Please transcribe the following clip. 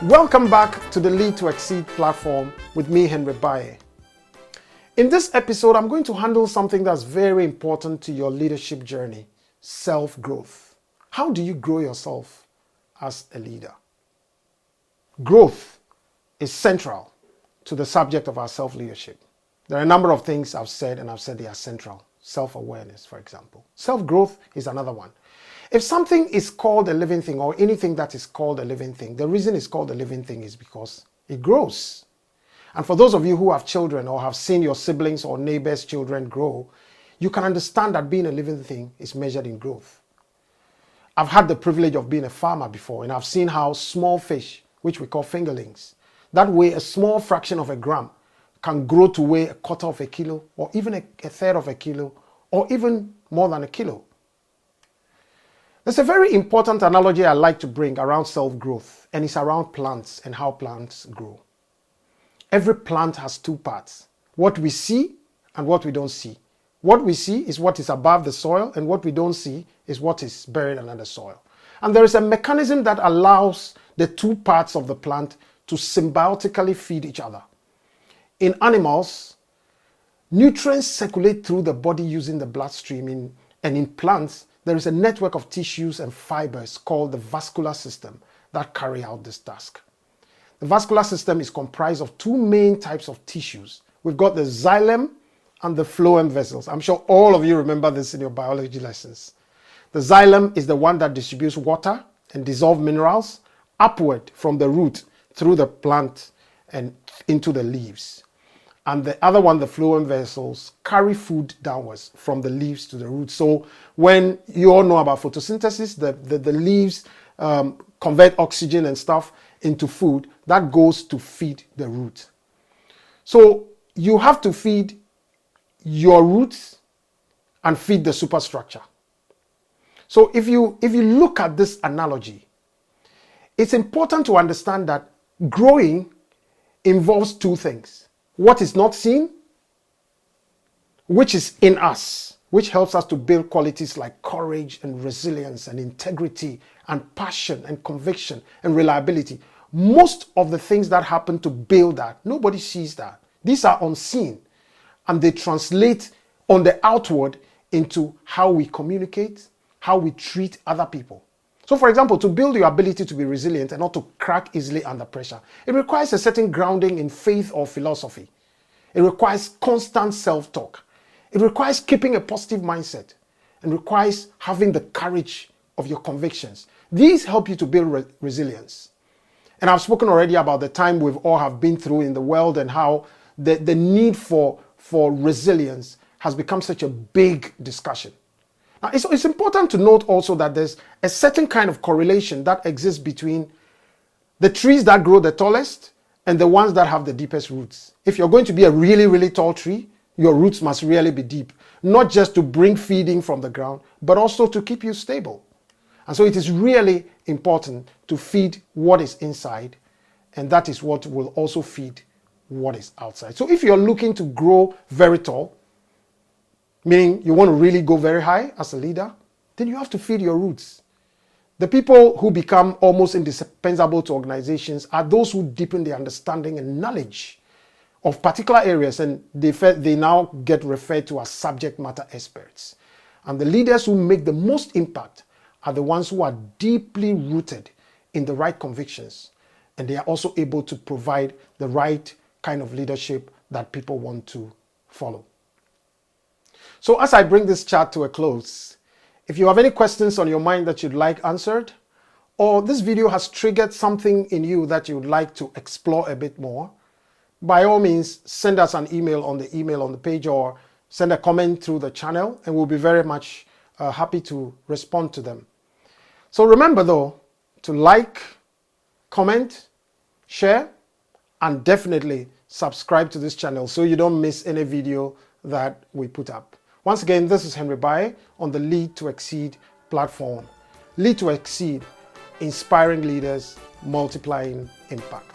Welcome back to the Lead2xceed platform with me, Henry Baye. In this episode, I'm going to handle something that's very important to your leadership journey: self-growth. How do you grow yourself as a leader? Growth is central to the subject of our self-leadership. There are a number of things I've said they are central. Self-awareness, for example. Self-growth is another one. If something is called a living thing, or anything that is called a living thing, the reason it's called a living thing is because it grows. And for those of you who have children or have seen your siblings or neighbors' children grow, you can understand that being a living thing is measured in growth. I've had the privilege of being a farmer before, and I've seen how small fish, which we call fingerlings, that weigh a small fraction of a gram, can grow to weigh a quarter of a kilo, or even a third of a kilo, or even more than a kilo. There's a very important analogy I like to bring around self-growth, and it's around plants and how plants grow. Every plant has two parts: what we see and what we don't see. What we see is what is above the soil, and what we don't see is what is buried under the soil. And there is a mechanism that allows the two parts of the plant to symbiotically feed each other. In animals, nutrients circulate through the body using the bloodstream, and in plants, there is a network of tissues and fibers called the vascular system that carry out this task. The vascular system is comprised of two main types of tissues. We've got the xylem and the phloem vessels. I'm sure all of you remember this in your biology lessons. The xylem is the one that distributes water and dissolved minerals upward from the root through the plant and into the leaves. And the other one, the phloem vessels, carry food downwards from the leaves to the roots. So when you all know about photosynthesis, the leaves convert oxygen and stuff into food that goes to feed the root. So you have to feed your roots and feed the superstructure. So if you look at this analogy, it's important to understand that growing involves two things: what is not seen, which is in us, which helps us to build qualities like courage and resilience and integrity and passion and conviction and reliability. Most of the things that happen to build that, nobody sees that. These are unseen, and they translate on the outward into how we communicate, how we treat other people. So for example, to build your ability to be resilient and not to crack easily under pressure, it requires a certain grounding in faith or philosophy. It requires constant self-talk. It requires keeping a positive mindset, and requires having the courage of your convictions. These help you to build resilience. And I've spoken already about the time we've all have been through in the world, and how the need for resilience has become such a big discussion. Now, it's important to note also that there's a certain kind of correlation that exists between the trees that grow the tallest and the ones that have the deepest roots. If you're going to be a really, really tall tree, your roots must really be deep, not just to bring feeding from the ground, but also to keep you stable. And so it is really important to feed what is inside, and that is what will also feed what is outside. So if you're looking to grow very tall, meaning you want to really go very high as a leader, then you have to feed your roots. The people who become almost indispensable to organizations are those who deepen their understanding and knowledge of particular areas, and they now get referred to as subject matter experts. And the leaders who make the most impact are the ones who are deeply rooted in the right convictions, and they are also able to provide the right kind of leadership that people want to follow. So as I bring this chat to a close, if you have any questions on your mind that you'd like answered, or this video has triggered something in you that you'd like to explore a bit more, by all means, send us an email on the page, or send a comment through the channel, and we'll be very much happy to respond to them. So remember though, to like, comment, share, and definitely subscribe to this channel so you don't miss any video that we put up. Once again, this is Henry Baye on the Lead2xceed platform. Lead2xceed, inspiring leaders, multiplying impact.